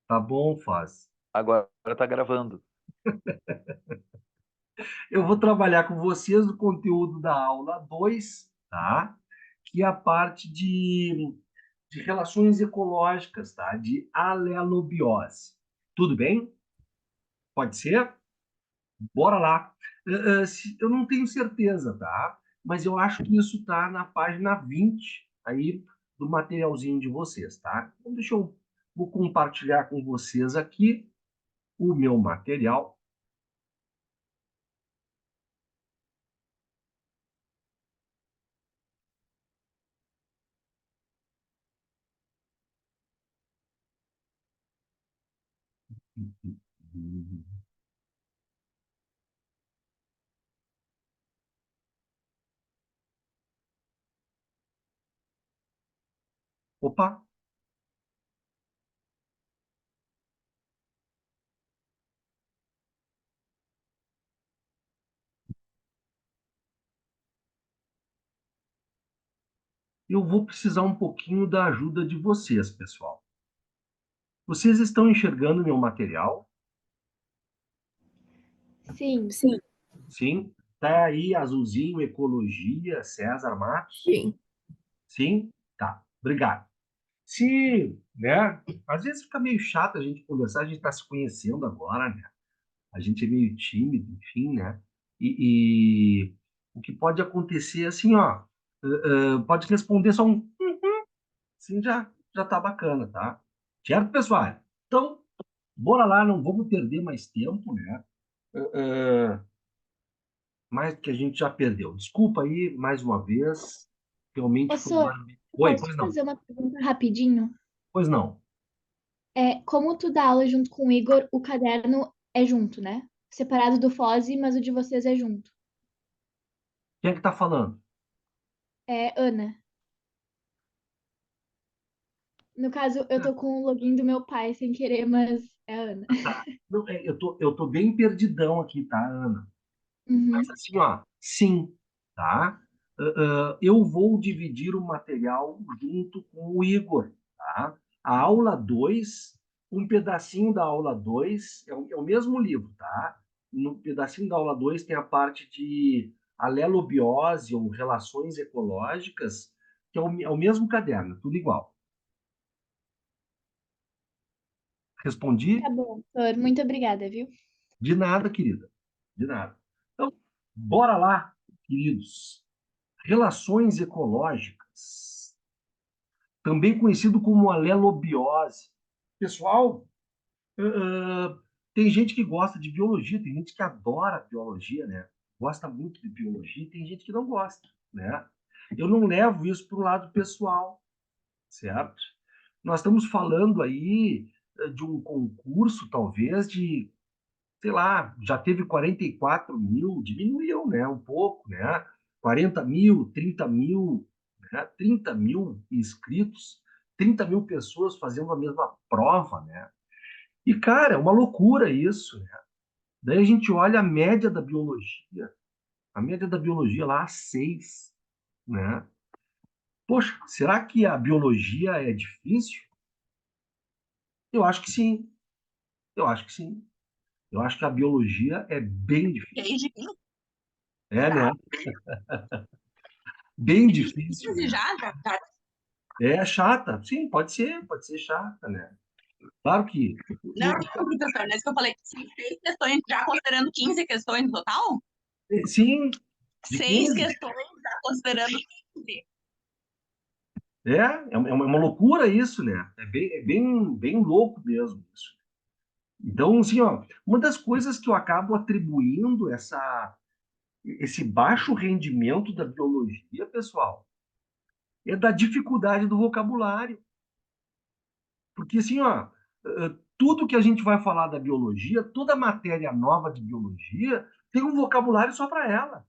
Tá bom, faz. Agora tá gravando. Eu vou trabalhar com vocês no conteúdo da aula 2, tá? Que é a parte de relações ecológicas, tá? De alelobiose. Tudo bem? Pode ser? Bora lá. Eu não tenho certeza, tá? Mas eu acho que isso tá na página 20 aí do materialzinho de vocês, tá? Então, vou compartilhar com vocês aqui o meu material. Opa, eu vou precisar um pouquinho da ajuda de vocês, pessoal. Vocês estão enxergando meu material? Sim, Sim? Tá aí azulzinho, ecologia, César Matos? sim. Sim? Tá. Obrigado. Se, né? Às vezes fica meio chato a gente conversar, a gente está se conhecendo agora, né? A gente é meio tímido, enfim, né? E o que pode acontecer assim, ó, pode responder só um, assim já tá bacana, tá? Certo, pessoal? Então, bora lá, não vamos perder mais tempo, né? Uh, mais do que a gente já perdeu. Desculpa aí, mais uma vez. Realmente Ô, foi um Sor, barulho. eu Oi, posso pois te não. fazer uma pergunta rapidinho? Pois não. Como tu dá aula junto com o Igor, o caderno é junto, né? Separado do FOSE, mas o de vocês é junto. Quem é que tá falando? É Ana. No caso, eu tô com o login do meu pai sem querer, mas é Ana. Tá. Não, eu tô bem perdidão aqui, tá, Ana? Mas Uhum. assim, ó, sim, tá? Eu vou dividir o material junto com o Igor, tá? A aula 2, um pedacinho da aula 2 é o mesmo livro, tá? No pedacinho da aula 2 tem a parte de alelobiose ou relações ecológicas, que é o mesmo caderno, tudo igual. Tá Respondi? bom, Sor. Muito obrigada, viu? De nada, querida. De nada. Então, bora lá, queridos. Relações ecológicas, também conhecido como alelobiose. Pessoal, tem gente que gosta de biologia, tem gente que adora biologia, né? Gosta muito de biologia, e tem gente que não gosta, né? Eu não levo isso para o lado pessoal, certo? Nós estamos falando aí de um concurso, talvez, de, sei lá, já teve 44 mil, diminuiu, né? Um pouco, né? 40 mil, 30 mil, né? 30 mil inscritos, 30 mil pessoas fazendo a mesma prova, né? E, cara, é uma loucura isso, né? Daí a gente olha a média da biologia, a média da biologia lá, 6, né? Poxa, será que a biologia é difícil? Eu acho que sim, eu acho que sim. Eu acho que a biologia é bem difícil. Desde É, né? Bem difícil, 15 né? já. É chata, sim, pode ser chata, né? Claro que Não, professor, não é isso que eu falei. São 6 questões, já considerando 15 questões no total? sim, de Seis 15. questões, já considerando 15. É uma loucura isso, né? É bem louco mesmo isso. Então, assim, ó, uma das coisas que eu acabo atribuindo esse baixo rendimento da biologia, pessoal, é da dificuldade do vocabulário. Porque, assim, ó, tudo que a gente vai falar da biologia, toda matéria nova de biologia, tem um vocabulário só para ela.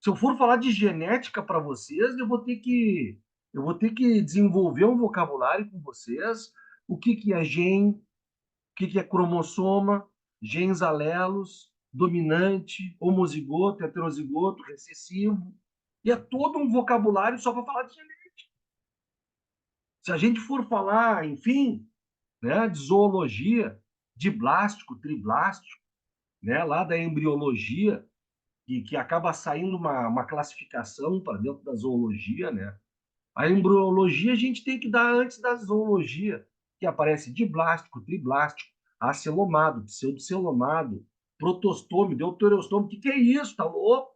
Se eu for falar de genética para vocês, eu vou ter que desenvolver um vocabulário com vocês, o que que é gene, o que que é cromossoma, genes alelos, dominante, homozigoto, heterozigoto, recessivo. E é todo um vocabulário só para falar de genética. Se a gente for falar, enfim, né, de zoologia, diblástico, triblástico, né, lá da embriologia, que acaba saindo uma classificação para dentro da zoologia, né? A embriologia a gente tem que dar antes da zoologia, que aparece diblástico, triblástico, acelomado, pseudocelomado, protostome, deuterostome. O que é isso? Tá louco?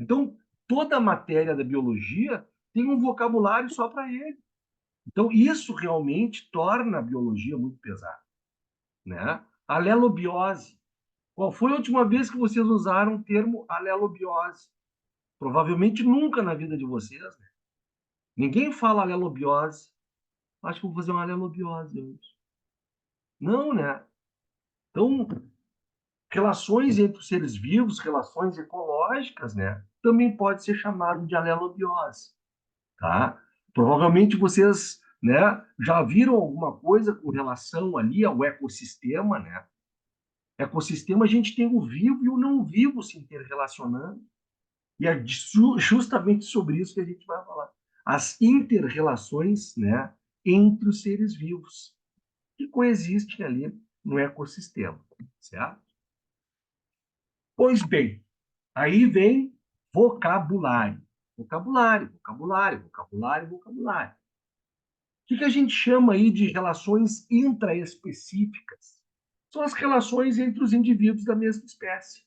Então, toda a matéria da biologia tem um vocabulário só para ele. Então, isso realmente torna a biologia muito pesada, né? Alelobiose. Qual foi a última vez que vocês usaram o termo alelobiose? Provavelmente nunca na vida de vocês, né? Ninguém fala alelobiose. Acho que vou fazer uma alelobiose hoje. Não, né? Então, relações entre os seres vivos, relações ecológicas, né? Também pode ser chamado de alelobiose, tá? Provavelmente vocês, né, já viram alguma coisa com relação ali ao ecossistema, né? Ecossistema, a gente tem o vivo e o não vivo se interrelacionando. E é justamente sobre isso que a gente vai falar. As interrelações, né, entre os seres vivos que coexistem ali no ecossistema, certo? Pois bem, aí vem vocabulário. Vocabulário, vocabulário, vocabulário, vocabulário. O que a gente chama aí de relações intraespecíficas? São as relações entre os indivíduos da mesma espécie.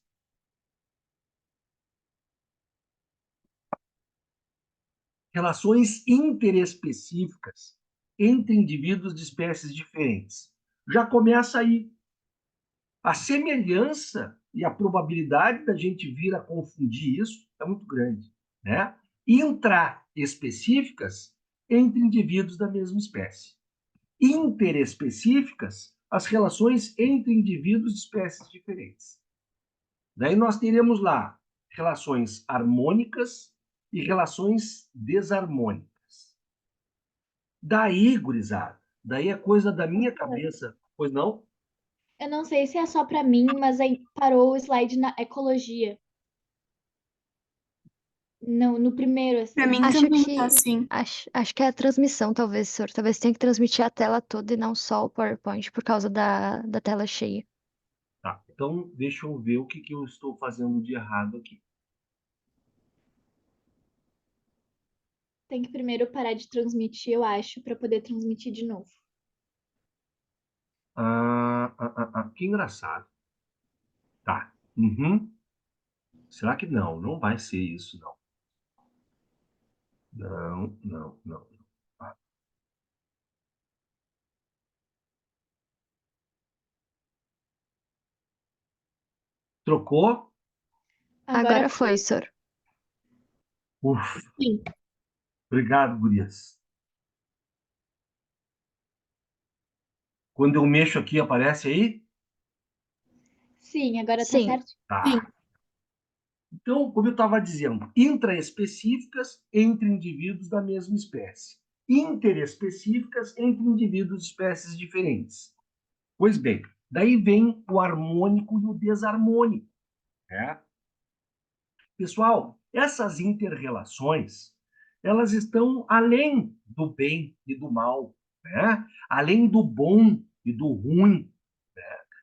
Relações interespecíficas entre indivíduos de espécies diferentes. Já começa aí. A semelhança e a probabilidade da gente vir a confundir isso é muito grande, né? Intraespecíficas entre indivíduos da mesma espécie. Interespecíficas, as relações entre indivíduos de espécies diferentes. Daí nós teremos lá relações harmônicas e relações desarmônicas. Daí, gurizada, daí é coisa da minha cabeça, pois não? Eu não sei se é só pra mim, mas aí parou o slide na ecologia. No primeiro, Pra assim. mim Acho também que tá assim. acho que é a transmissão, talvez, senhor. Talvez tenha que transmitir a tela toda e não só o PowerPoint por causa da tela cheia. Tá, então deixa eu ver o que eu estou fazendo de errado aqui. Tem que primeiro parar de transmitir, eu acho, pra poder transmitir de novo. Que engraçado. Tá. Uhum. Será que não? Não vai ser isso, não. Não, não, não. Ah, trocou? Agora foi, senhor. Uf, Sim. obrigado, gurias. Quando eu mexo aqui, aparece aí? Sim, agora tá Sim. certo? Tá. Então, como eu estava dizendo, intraespecíficas entre indivíduos da mesma espécie. Interespecíficas entre indivíduos de espécies diferentes. Pois bem, daí vem o harmônico e o desarmônico, né? Pessoal, essas interrelações, elas estão além do bem e do mal, né? Além do bom e do ruim.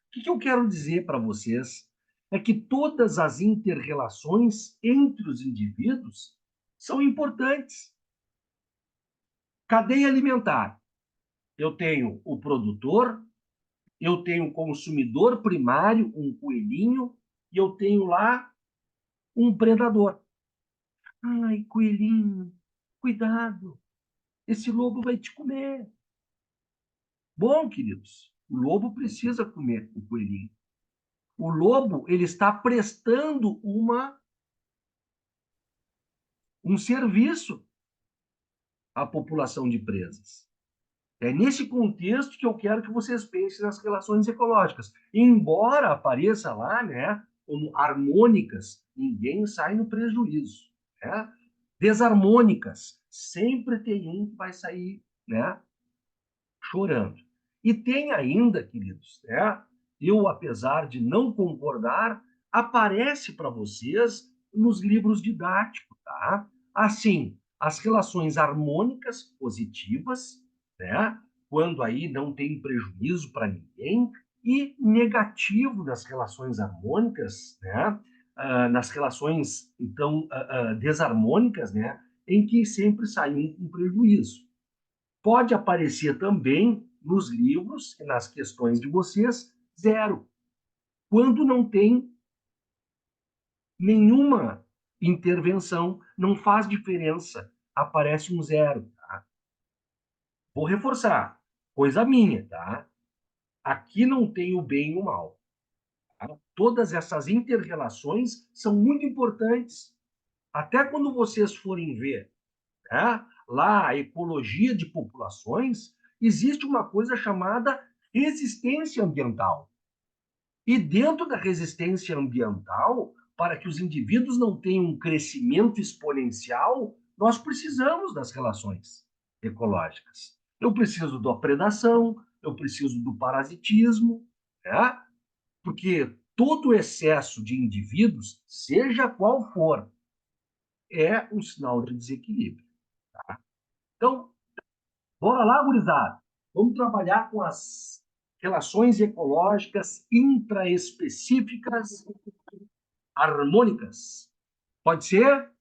O que eu quero dizer para vocês é que todas as interrelações entre os indivíduos são importantes. Cadeia alimentar. Eu tenho o produtor, eu tenho o consumidor primário, um coelhinho, e eu tenho lá um predador. Ai, coelhinho, cuidado, esse lobo vai te comer. Bom, queridos, o lobo precisa comer o coelhinho. O lobo, ele está prestando um serviço à população de presas. É nesse contexto que eu quero que vocês pensem nas relações ecológicas. Embora apareça lá, né, como harmônicas, ninguém sai no prejuízo, né? Desarmônicas, sempre tem um que vai sair, né, chorando. E tem ainda, queridos, né, eu, apesar de não concordar, aparece para vocês nos livros didáticos, tá? Assim, as relações harmônicas positivas, né? quando aí não tem prejuízo para ninguém, e negativo nas relações harmônicas, né? Nas relações, então, desarmônicas, né? Em que sempre sai um com prejuízo. Pode aparecer também nos livros e nas questões de vocês, 0. Quando não tem nenhuma intervenção, não faz diferença, aparece um 0. Tá? Vou reforçar, coisa minha, tá? Aqui não tem o bem e o mal. Tá? Todas essas inter-relações são muito importantes. Até quando vocês forem ver, né, lá a ecologia de populações, existe uma coisa chamada resistência ambiental. E dentro da resistência ambiental, para que os indivíduos não tenham um crescimento exponencial, nós precisamos das relações ecológicas. Eu preciso da predação, eu preciso do parasitismo, né? Porque todo excesso de indivíduos, seja qual for, é um sinal de desequilíbrio. Tá? Então, bora lá, gurizada. Vamos trabalhar com as relações ecológicas intraespecíficas harmônicas. Pode ser?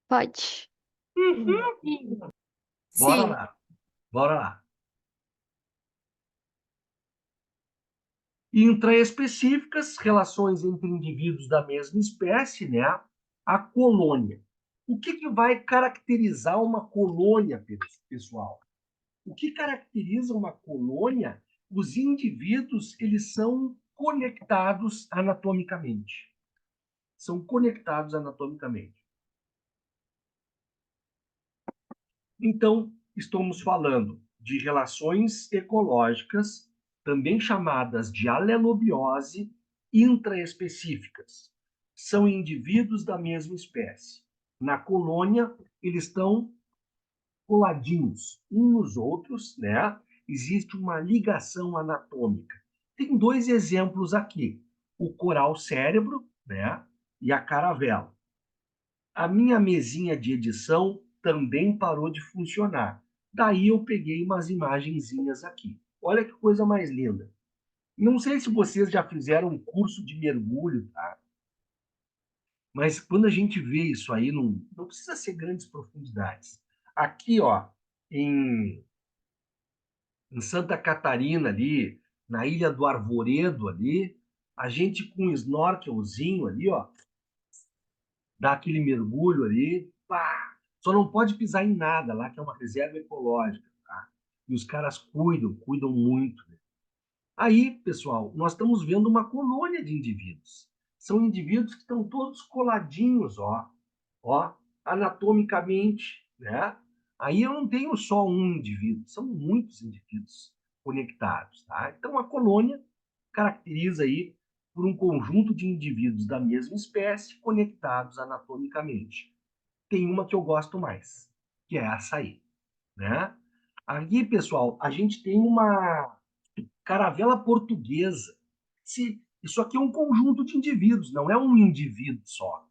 Pode. Bora Sim. lá. Bora lá. Intraespecíficas, relações entre indivíduos da mesma espécie, né? A colônia. O que vai caracterizar uma colônia, pessoal? O que caracteriza uma colônia? Os indivíduos, eles são conectados anatomicamente. São conectados anatomicamente. Então, estamos falando de relações ecológicas, também chamadas de alelobiose, intraespecíficas. São indivíduos da mesma espécie. Na colônia, eles estão coladinhos uns nos outros, né? Existe uma ligação anatômica. Tem 2 exemplos aqui: o coral cérebro, né? E a caravela. A minha mesinha de edição também parou de funcionar. Daí eu peguei umas imagenzinhas aqui. Olha que coisa mais linda. Não sei se vocês já fizeram um curso de mergulho, tá? Mas quando a gente vê isso aí, não precisa ser grandes profundidades. Aqui, ó, em Santa Catarina, ali, na Ilha do Arvoredo, ali, a gente com um snorkelzinho ali, ó, dá aquele mergulho ali, pá! Só não pode pisar em nada lá, que é uma reserva ecológica, tá? E os caras cuidam muito. Né? Aí, pessoal, nós estamos vendo uma colônia de indivíduos. São indivíduos que estão todos coladinhos, ó, anatomicamente, né? Aí eu não tenho só um indivíduo, são muitos indivíduos conectados, tá? Então, a colônia caracteriza aí por um conjunto de indivíduos da mesma espécie conectados anatomicamente. Tem uma que eu gosto mais, que é essa aí, né? Aqui, pessoal, a gente tem uma caravela portuguesa. Isso aqui é um conjunto de indivíduos, não é um indivíduo só,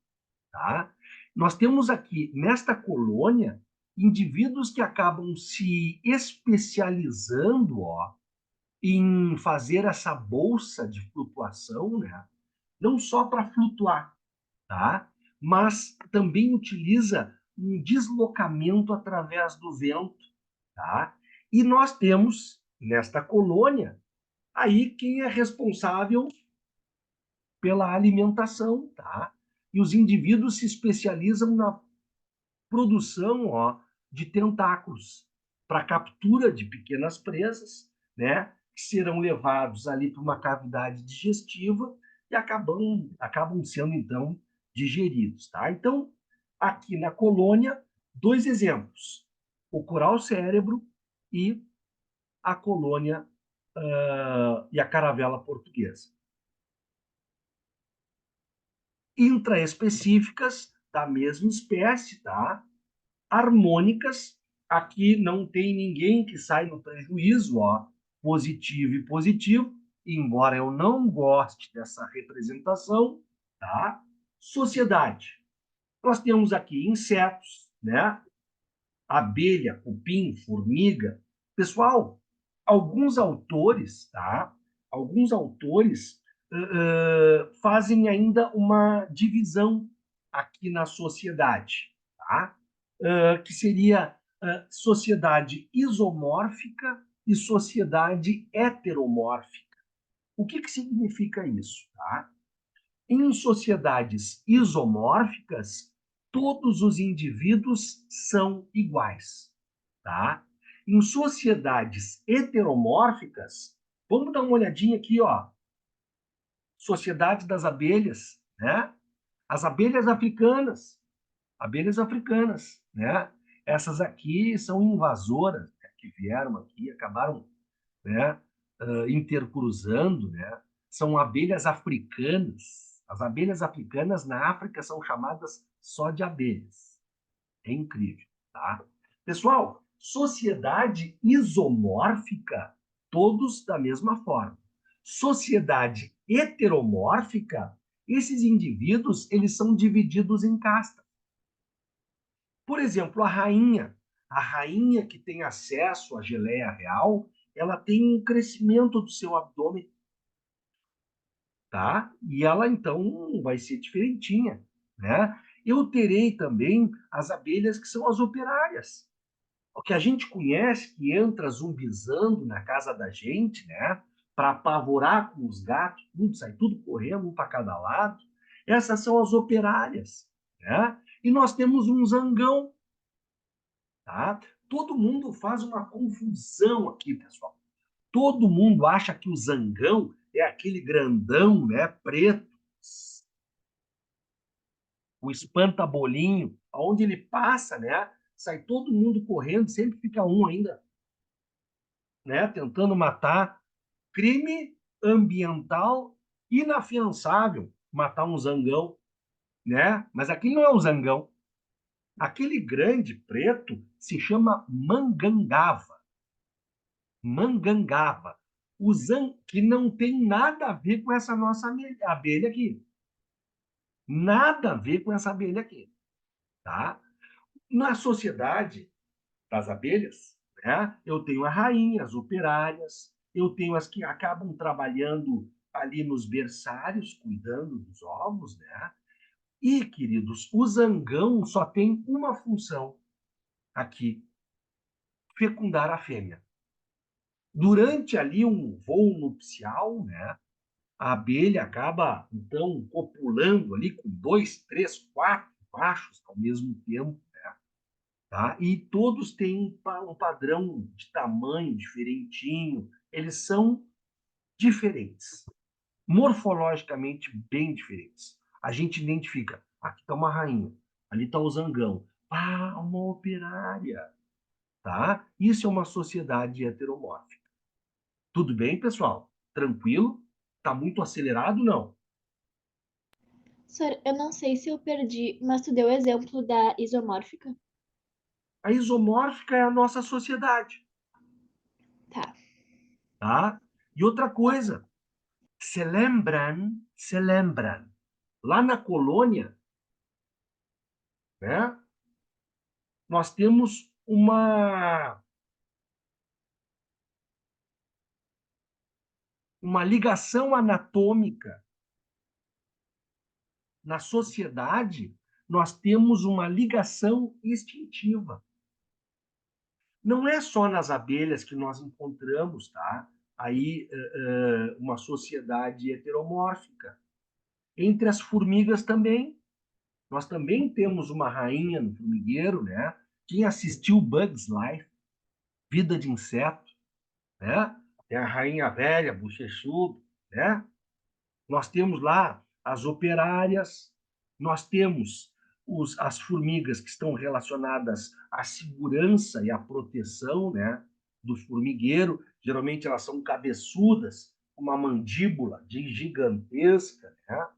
tá? Nós temos aqui, nesta colônia, indivíduos que acabam se especializando, ó, em fazer essa bolsa de flutuação, né? Não só para flutuar, tá? Mas também utiliza um deslocamento através do vento, tá? E nós temos, nesta colônia, aí quem é responsável pela alimentação, tá? E os indivíduos se especializam na produção, ó, de tentáculos para captura de pequenas presas, né? Que serão levados ali para uma cavidade digestiva e acabam sendo, então, digeridos, tá? Então, aqui na colônia, 2 exemplos: o coral cérebro e a colônia e a caravela portuguesa. Intraespecíficas da mesma espécie, tá? Harmônicas, aqui não tem ninguém que sai no prejuízo, ó, positivo e positivo, embora eu não goste dessa representação, tá? Sociedade. Nós temos aqui insetos, né? abelha, cupim, formiga. Pessoal, alguns autores, tá? Alguns autores fazem ainda uma divisão aqui na sociedade, tá? Que seria sociedade isomórfica e sociedade heteromórfica. O que significa isso, tá? Em sociedades isomórficas, todos os indivíduos são iguais, tá? Em sociedades heteromórficas, vamos dar uma olhadinha aqui, ó. Sociedade das abelhas, né? As abelhas africanas, né? Essas aqui são invasoras, né, que vieram aqui, acabaram, né, intercruzando, né? São abelhas africanas. As abelhas africanas na África são chamadas só de abelhas. É incrível, tá? Pessoal, sociedade isomórfica, todos da mesma forma. Sociedade heteromórfica, esses indivíduos, eles são divididos em castas. Por exemplo, a rainha que tem acesso à geleia real, ela tem um crescimento do seu abdômen, tá? E ela, então, vai ser diferentinha, né? Eu terei também as abelhas que são as operárias. O que a gente conhece, que entra zumbizando na casa da gente, né? Para apavorar com os gatos, tudo, sai tudo correndo, um para cada lado. Essas são as operárias, né? E nós temos um zangão, tá? Todo mundo faz uma confusão aqui, pessoal. Todo mundo acha que o zangão é aquele grandão, né, preto, o espanta-bolinho, aonde ele passa, né, sai todo mundo correndo, sempre fica um ainda, né, tentando matar. Crime ambiental inafiançável matar um zangão, né? Mas aquele não é um zangão. Aquele grande preto se chama mangangava. Mangangava. Que não tem nada a ver com essa nossa abelha aqui. Nada a ver com essa abelha aqui, tá? Na sociedade das abelhas, né, eu tenho a rainha, as operárias, eu tenho as que acabam trabalhando ali nos berçários, cuidando dos ovos, né? E, queridos, o zangão só tem uma função aqui: fecundar a fêmea. Durante ali um voo nupcial, né, a abelha acaba, então, copulando ali com 2, 3, 4 machos ao mesmo tempo, né? Tá? E todos têm um padrão de tamanho diferentinho, eles são diferentes, morfologicamente bem diferentes. A gente identifica, aqui está uma rainha, ali está o zangão, uma operária, tá? Isso é uma sociedade heteromórfica. Tudo bem, pessoal? Tranquilo? Tá muito acelerado, não? Sor, eu não sei se eu perdi, mas tu deu o exemplo da isomórfica? A isomórfica é a nossa sociedade, Tá. tá? E outra coisa, se lembram, lá na colônia, né, nós temos uma ligação anatômica. Na sociedade, nós temos uma ligação instintiva. Não é só nas abelhas que nós encontramos, tá? Aí uma sociedade heteromórfica. Entre as formigas também. Nós também temos uma rainha no formigueiro, né? Quem assistiu Bugs Life, Vida de Inseto, né? Tem a rainha velha, bochechuda, né? Nós temos lá as operárias, nós temos as formigas que estão relacionadas à segurança e à proteção, né, do formigueiro. Geralmente elas são cabeçudas, uma mandíbula gigantesca, né?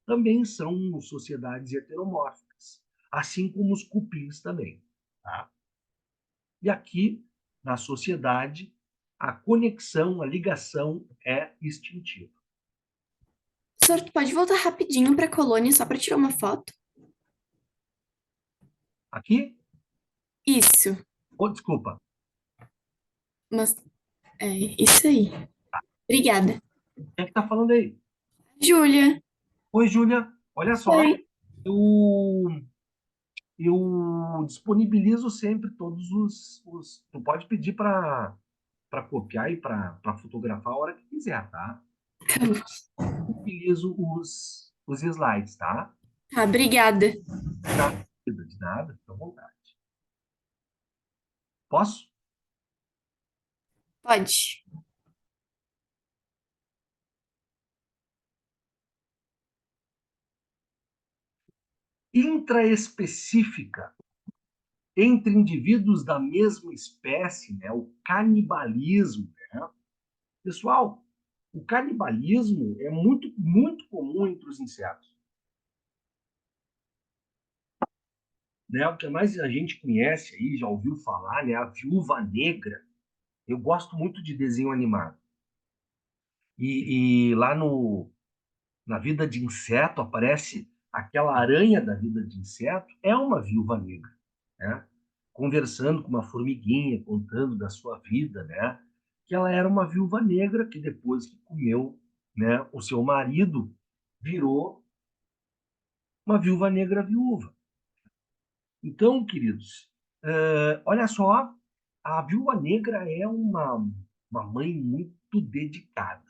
Também são sociedades heteromórficas, assim como os cupins também, tá? E aqui, na sociedade, a conexão, a ligação é instintiva. Sor, tu pode voltar rapidinho pra colônia só pra tirar uma foto? Aqui, Isso. Isso. Oh, desculpa. Mas é isso aí. Obrigada. Quem é que tá falando aí? Júlia. Oi, Júlia. Olha só, Oi. eu, eu disponibilizo sempre todos os. Tu pode pedir para copiar e para fotografar a hora que quiser, tá? Tá bom. Utilizo os slides, tá? Tá, obrigada. Nada, de nada, fica à vontade. Posso? Pode. Intraespecífica entre indivíduos da mesma espécie, né? O canibalismo, né? Pessoal, o canibalismo é muito, muito comum entre os insetos. Né? O que mais a gente conhece aí, já ouviu falar, né? A viúva negra. Eu gosto muito de desenho animado. E lá na vida de inseto aparece aquela aranha da vida de inseto, é uma viúva negra, né? Conversando com uma formiguinha, contando da sua vida, né? Que ela era uma viúva negra que depois que comeu, né, o seu marido, virou uma viúva negra viúva. Então, queridos, olha só, a viúva negra é uma mãe muito dedicada,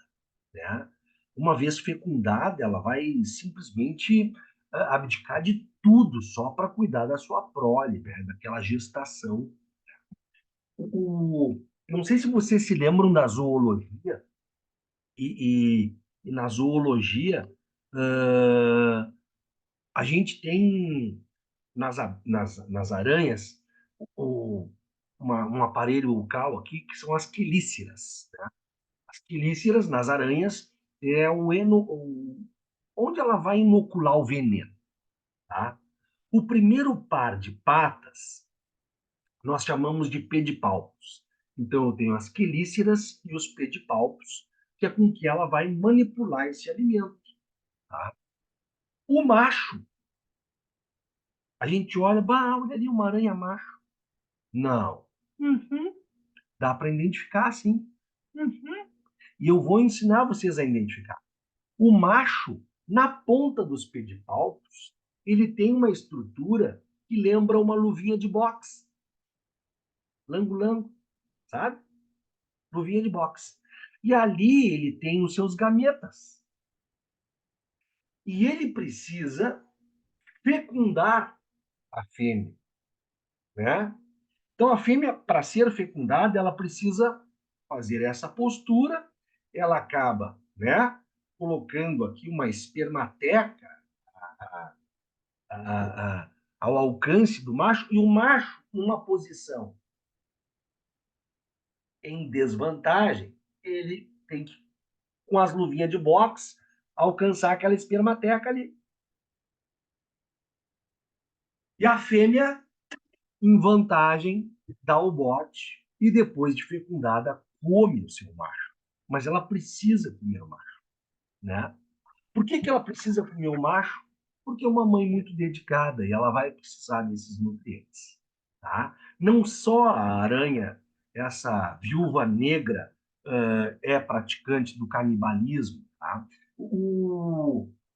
né? Uma vez fecundada, ela vai simplesmente abdicar de tudo só para cuidar da sua prole, né? Daquela gestação. Não sei se vocês se lembram da zoologia, e na zoologia a gente tem nas aranhas um aparelho bucal aqui que são as quelíceras, né? As quelíceras nas aranhas é onde ela vai inocular o veneno, tá? O primeiro par de patas nós chamamos de pedipalpos. Então eu tenho as quelíceras e os pedipalpos, que é com que ela vai manipular esse alimento, tá? O macho, a gente olha, bah, olha ali uma aranha macho. Não. Uhum. Dá para identificar, sim. Uhum. E eu vou ensinar vocês a identificar. O macho, na ponta dos pedipalpos, ele tem uma estrutura que lembra uma luvinha de boxe. Lango-lango, sabe? Luvinha de boxe. E ali ele tem os seus gametas. E ele precisa fecundar a fêmea, né? Então a fêmea, para ser fecundada, ela precisa fazer essa postura, ela acaba, né, colocando aqui uma espermateca ao alcance do macho, e o macho, numa posição em desvantagem, ele tem que, com as luvinhas de boxe, alcançar aquela espermateca ali. E a fêmea, em vantagem, dá o bote e depois de fecundada, come o seu macho. Mas ela precisa comer o macho, né? Por que ela precisa comer o macho? Porque é uma mãe muito dedicada e ela vai precisar desses nutrientes, tá? Não só a aranha, essa viúva negra, é praticante do canibalismo, tá?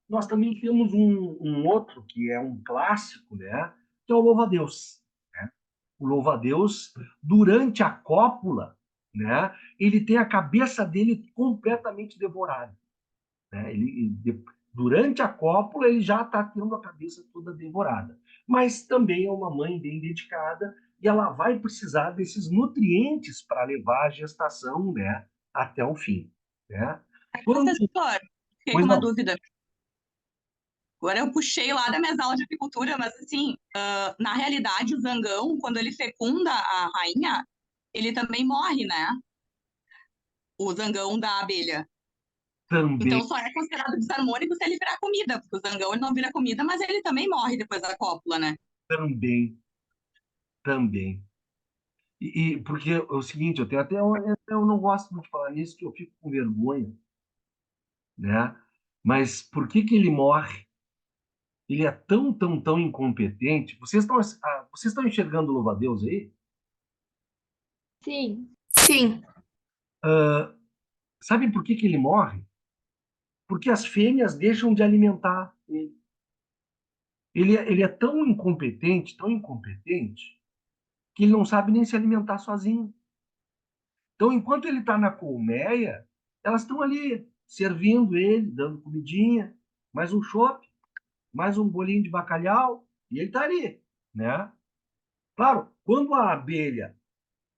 Nós também temos um outro que é um clássico, né? Que é o louva-a-Deus, né? O louva-a-Deus, durante a cópula, né? Ele tem a cabeça dele completamente devorada, né? Durante a cópula, ele já está tendo a cabeça toda devorada. Mas também é uma mãe bem dedicada e ela vai precisar desses nutrientes para levar a gestação, né, até o fim, né? Professor, fiquei com Pois uma não. dúvida. Agora eu puxei lá das minhas aulas de apicultura, mas assim, na realidade, o zangão, quando ele fecunda a rainha, ele também morre, né? O zangão da abelha. Também, Então só é considerado desarmônico se ele virar comida, porque o zangão ele não vira comida, mas ele também morre depois da cópula, né? também, também. Porque é o seguinte, eu não gosto muito de falar nisso, que eu fico com vergonha, né? Mas por que ele morre? Ele é tão, tão, tão incompetente. Vocês estão enxergando o louva-a-Deus aí? Sim. Sim. Sabe por que que ele morre? Porque as fêmeas deixam de alimentar ele. Ele é tão incompetente, que ele não sabe nem se alimentar sozinho. Então, enquanto ele está na colmeia, elas estão ali servindo ele, dando comidinha, mais um chopp, mais um bolinho de bacalhau, e ele está ali, né? Claro, quando a abelha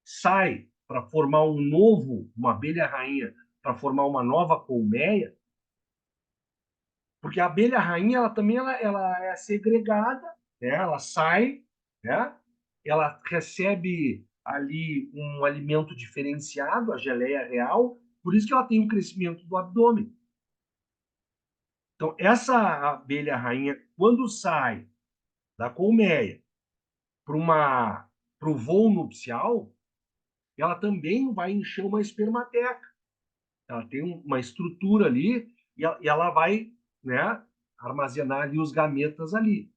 sai para formar uma abelha rainha, para formar uma nova colmeia, porque a abelha rainha ela é segregada, né? Ela sai, né? Ela recebe ali um alimento diferenciado, a geleia real, por isso que ela tem um crescimento do abdômen. Então, essa abelha rainha, quando sai da colmeia para o voo nupcial, ela também vai encher uma espermateca. Ela tem uma estrutura ali e ela vai, né, armazenar ali os gametas ali.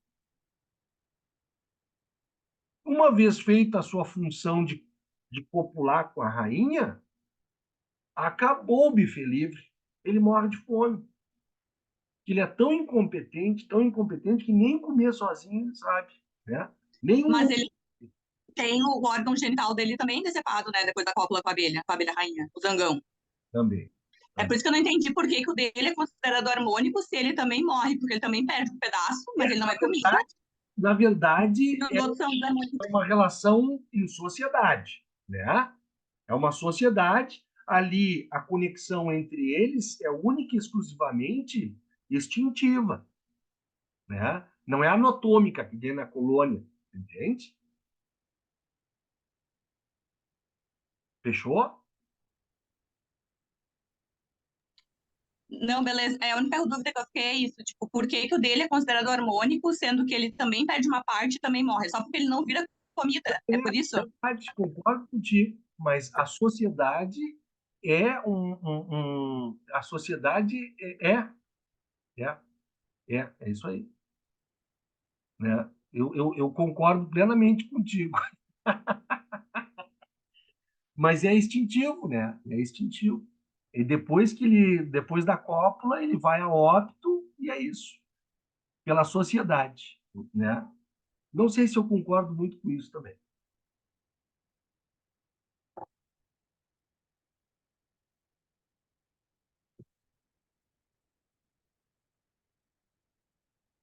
Uma vez feita a sua função de copular com a rainha, acabou o buffet livre. Ele morre de fome. Ele é tão incompetente, que nem comer sozinho ele sabe. Né? Nem um... Mas ele tem o órgão genital dele também decepado, né? Depois da cópula com a abelha rainha, o zangão. Também. É por isso que eu não entendi por que o dele é considerado harmônico se ele também morre, porque ele também perde um pedaço, mas ele não é comido. Na verdade, E os outros são harmônicos. é uma relação em sociedade, né? É uma sociedade, ali a conexão entre eles é única e exclusivamente instintiva, né? Não é anatômica que tem na colônia, entende? Fechou? Não, beleza. A única dúvida que eu fiquei é isso, tipo, por que o dele é considerado harmônico, sendo que ele também perde uma parte e também morre? Só porque ele não vira comida, é por isso? Concordo contigo, mas a sociedade é a sociedade é isso aí, né? Eu concordo plenamente contigo, mas é instintivo, né? É instintivo. E depois da cópula, ele vai a óbito e é isso, pela sociedade, né? Não sei se eu concordo muito com isso também.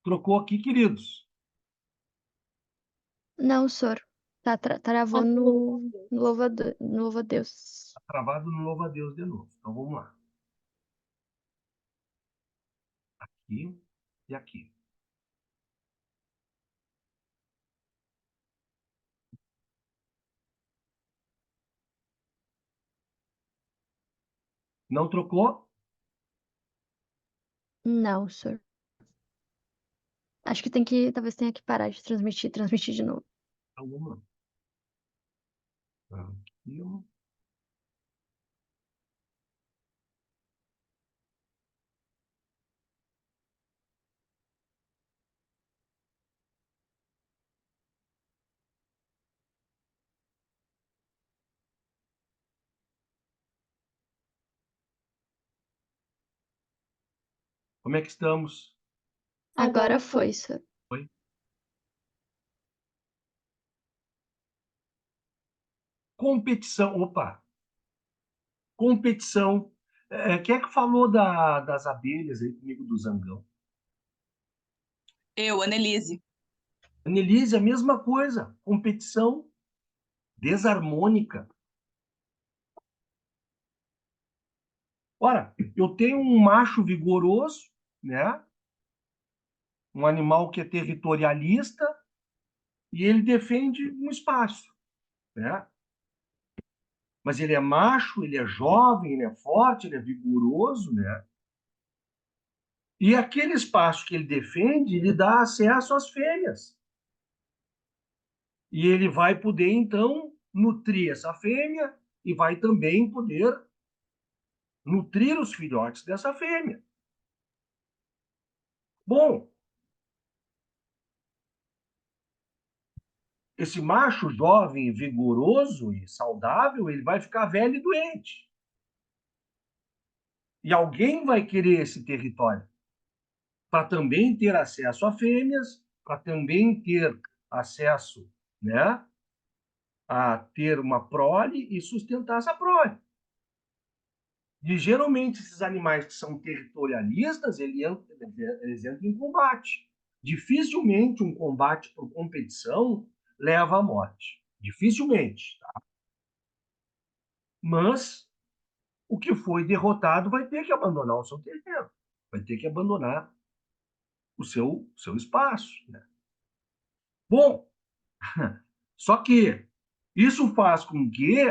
Trocou aqui, queridos. Não, senhor. Travou no louva a Deus. Tá travado no louva a Deus de novo. Então vamos lá. Aqui e aqui. Não trocou? Não, senhor. Acho que talvez tenha que parar de transmitir de novo. Então vamos lá. Aqui, ó. Como é que estamos? Agora foi, senhor. Foi? Competição. Opa! Competição. Quem é que falou das abelhas aí comigo do zangão? Eu, Annelise. Annelise, a mesma coisa. Competição desarmônica. Ora, eu tenho um macho vigoroso, né? Um animal que é territorialista e ele defende um espaço, né? Mas ele é macho, ele é jovem, ele é forte, ele é vigoroso, né? E aquele espaço que ele defende, ele dá acesso às fêmeas. E ele vai poder, então, nutrir essa fêmea e vai também poder nutrir os filhotes dessa fêmea. Bom, esse macho jovem, vigoroso e saudável, ele vai ficar velho e doente. E alguém vai querer esse território para também ter acesso a fêmeas, para também ter acesso, né, a ter uma prole e sustentar essa prole. E geralmente esses animais que são territorialistas, eles entram em combate. Dificilmente um combate por competição leva à morte. Dificilmente. Tá? Mas o que foi derrotado vai ter que abandonar o seu terreno, vai ter que abandonar o seu espaço. Né? Bom, só que isso faz com que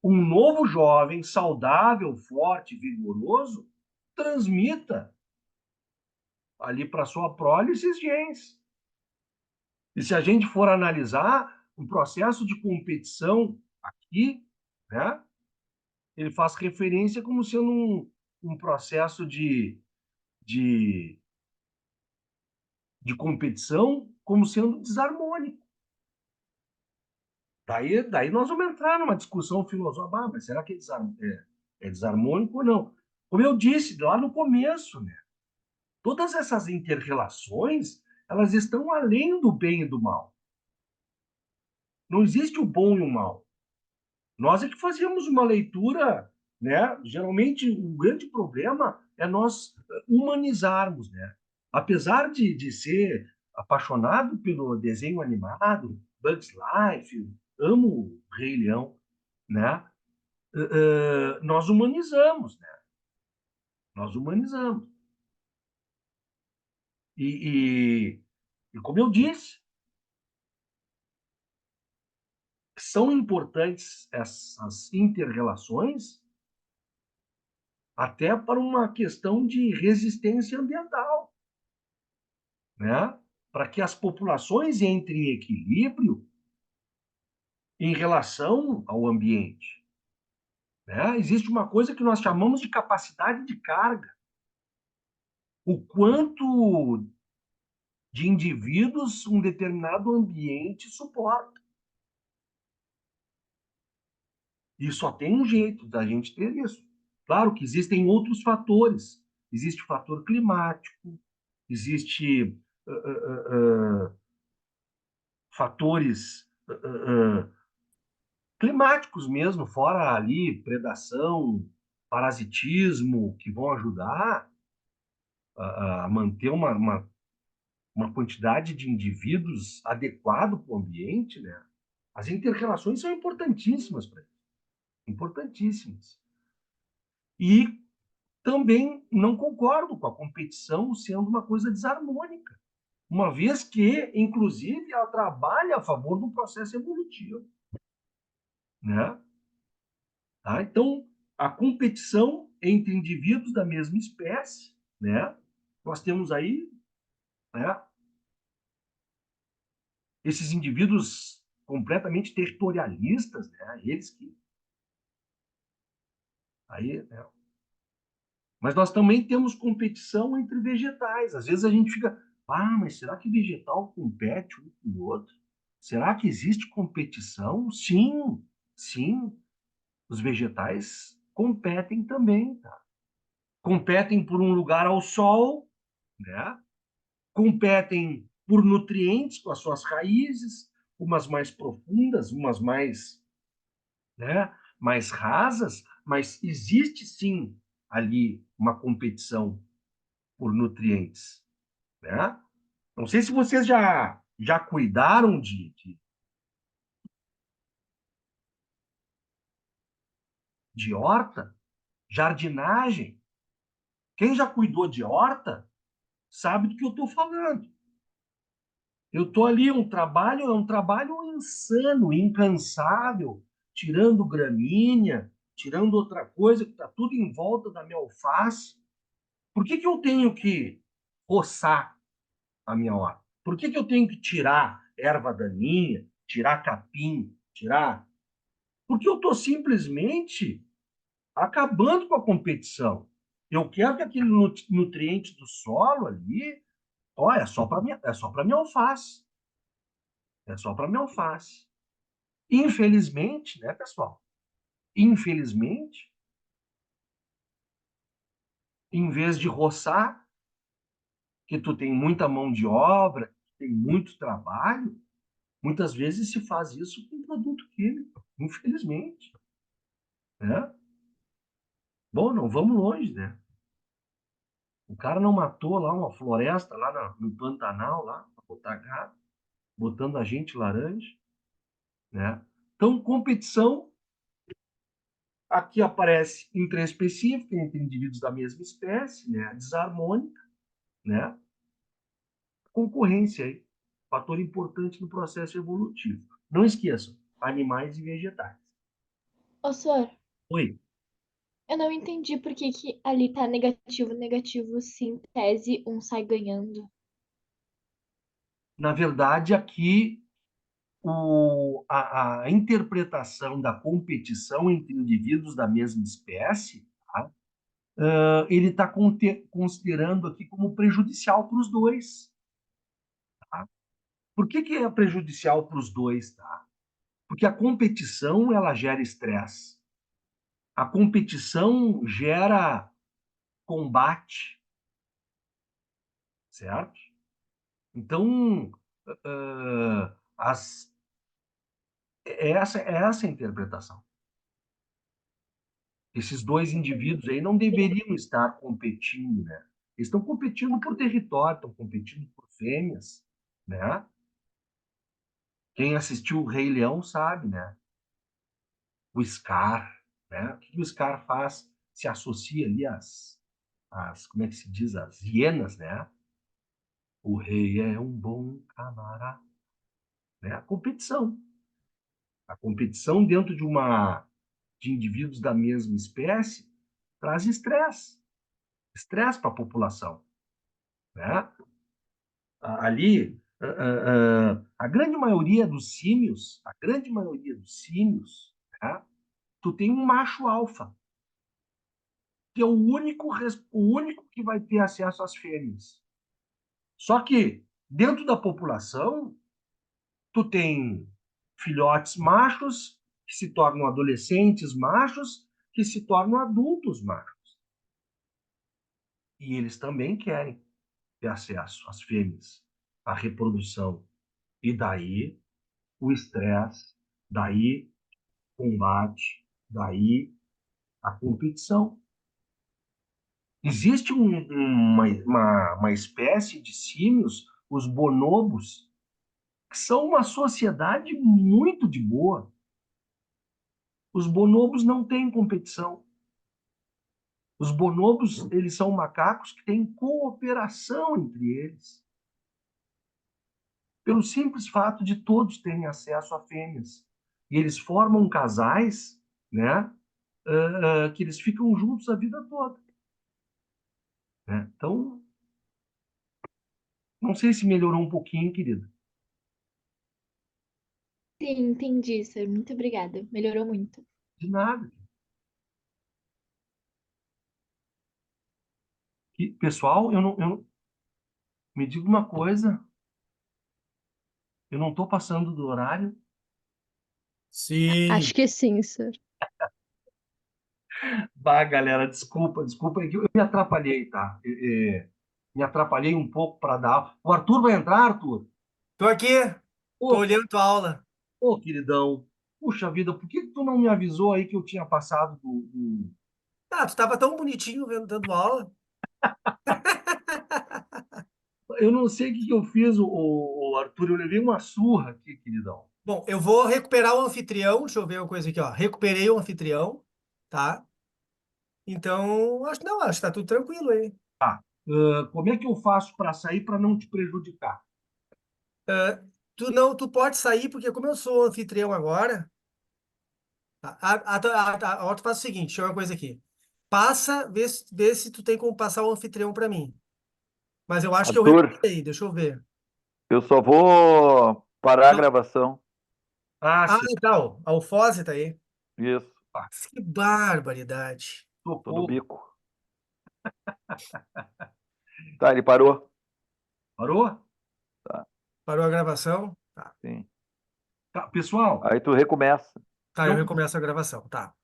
um novo jovem, saudável, forte, vigoroso, transmita ali para sua prole esses genes. E se a gente for analisar o processo de competição aqui, né, ele faz referência como sendo um processo de competição como sendo desarmônico. Daí nós vamos entrar numa discussão filosófica, mas será que é desarmônico ou não? Como eu disse lá no começo, né? Todas essas inter-relações, elas estão além do bem e do mal. Não existe o bom e o mal. Nós é que fazíamos uma leitura, né? Geralmente, o grande problema é nós humanizarmos, né? Apesar de ser apaixonado pelo desenho animado, Bugs Life, amo Rei Leão, né? Nós humanizamos, né? Nós humanizamos. E como eu disse, são importantes essas inter-relações até para uma questão de resistência ambiental, né? Para que as populações entrem em equilíbrio em relação ao ambiente. Né? Existe uma coisa que nós chamamos de capacidade de carga. O quanto de indivíduos um determinado ambiente suporta. E só tem um jeito da gente ter isso. Claro que existem outros fatores. Existe o fator climático, existe fatores climáticos mesmo, fora ali predação, parasitismo, que vão ajudar a manter uma quantidade de indivíduos adequado para o ambiente, né? As inter-relações são importantíssimas para isso. Importantíssimas. E também não concordo com a competição sendo uma coisa desarmônica, uma vez que, inclusive, ela trabalha a favor do processo evolutivo. Né? Tá? Então, a competição entre indivíduos da mesma espécie, né? Nós temos aí, né, esses indivíduos completamente territorialistas, né? Eles que... Aí, né? Mas nós também temos competição entre vegetais. Às vezes a gente fica, mas será que vegetal compete um com o outro? Será que existe competição? Sim, sim. Os vegetais competem também, tá? Competem por um lugar ao sol, né? Competem por nutrientes com as suas raízes, umas mais profundas, umas mais, né, mais rasas, mas existe sim ali uma competição por nutrientes, né? Não sei se vocês já cuidaram de horta, jardinagem. Quem já cuidou de horta sabe do que eu estou falando. Eu estou ali, é um trabalho insano, incansável, tirando gramínea, tirando outra coisa que está tudo em volta da minha alface. Por que eu tenho que roçar a minha horta? Por que eu tenho que tirar erva daninha, tirar capim, tirar... Porque eu estou simplesmente acabando com a competição. Eu quero que aquele nutriente do solo ali, é só para minha alface. É só para minha alface. Infelizmente, né, pessoal? Infelizmente, em vez de roçar, que tu tem muita mão de obra, tem muito trabalho, muitas vezes se faz isso com produto químico, infelizmente, né? Bom, não vamos longe, né? O cara não matou lá uma floresta lá no Pantanal, lá, para botar gado, botando agente laranja, né? Então, competição, aqui aparece intraespecífica entre indivíduos da mesma espécie, né? Desarmônica, né? Concorrência aí, fator importante no processo evolutivo. Não esqueçam, animais e vegetais. Ô, Sor, Oi. eu não entendi por que que ali tá negativo, negativo, se em tese um sai ganhando. Na verdade, aqui a interpretação da competição entre indivíduos da mesma espécie, tá? Ele está considerando aqui como prejudicial para os dois. Tá? Por que é prejudicial para os dois? Tá? Porque a competição ela gera estresse. A competição gera combate, certo? Então, essa é a interpretação. Esses dois indivíduos aí não deveriam estar competindo, né? Eles estão competindo por território, estão competindo por fêmeas, né? Quem assistiu o Rei Leão sabe, né? O Scar, né? O que o Scar faz? Se associa ali como é que se diz? As hienas, né? O rei é um bom camarada, né? A competição. A competição dentro de indivíduos da mesma espécie traz estresse para a população, né? Ali, a grande maioria dos símios, né? Tu tem um macho alfa, que é o único que vai ter acesso às fêmeas. Só que dentro da população, tu tem filhotes machos que se tornam adolescentes machos, que se tornam adultos machos. E eles também querem ter acesso às fêmeas, à reprodução. E daí o estresse, daí o combate, daí a competição. Existe uma espécie de símios, os bonobos, que são uma sociedade muito de boa. Os bonobos não têm competição. Os bonobos, eles são macacos que têm cooperação entre eles. Pelo simples fato de todos terem acesso a fêmeas. E eles formam casais, né, que eles ficam juntos a vida toda. Né? Então, não sei se melhorou um pouquinho, querido. Sim, entendi, Sor. Muito obrigada. Melhorou muito. De nada. Pessoal, me diga uma coisa, eu não estou passando do horário. Sim. Acho que sim, senhor. Bah, galera, desculpa, é que eu me atrapalhei, tá? Me atrapalhei um pouco para dar aula. O Arthur vai entrar, Arthur? Tô aqui, tô Ô, olhando tua aula. queridão. Puxa vida, por que tu não me avisou aí que eu tinha passado Ah, tu tava tão bonitinho dando aula. Eu não sei o que eu fiz, o Arthur. Eu levei uma surra aqui, queridão. Bom, eu vou recuperar o anfitrião. Deixa eu ver uma coisa aqui, ó. Recuperei o anfitrião, tá? Então, acho que tá tudo tranquilo aí. Como é que eu faço para sair para não te prejudicar? Tu pode sair, porque como eu sou o anfitrião agora, agora tu faz o seguinte, deixa eu ver uma coisa aqui. Passa, vê se tu tem como passar o anfitrião para mim. Mas eu acho que eu Arthur, recuperei, deixa eu ver. eu só vou parar a Não. gravação. Ah, Ah, sim. então, a Alfose tá aí. Isso, Que barbaridade. tô no Socorro. bico. Tá, ele parou? Parou? Tá, Parou a gravação? Tá. sim. Tá, pessoal, Aí tu recomeça. Tá, eu Não- recomeço a gravação, tá.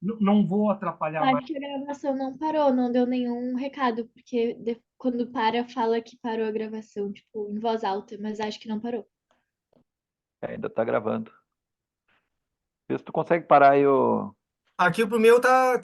não vou atrapalhar mais. Acho que a gravação não parou, não deu nenhum recado, porque quando para, fala que parou a gravação, tipo, em voz alta, mas acho que não parou. Ainda tá gravando. Vê se tu consegue parar aí o. Aqui pro meu tá,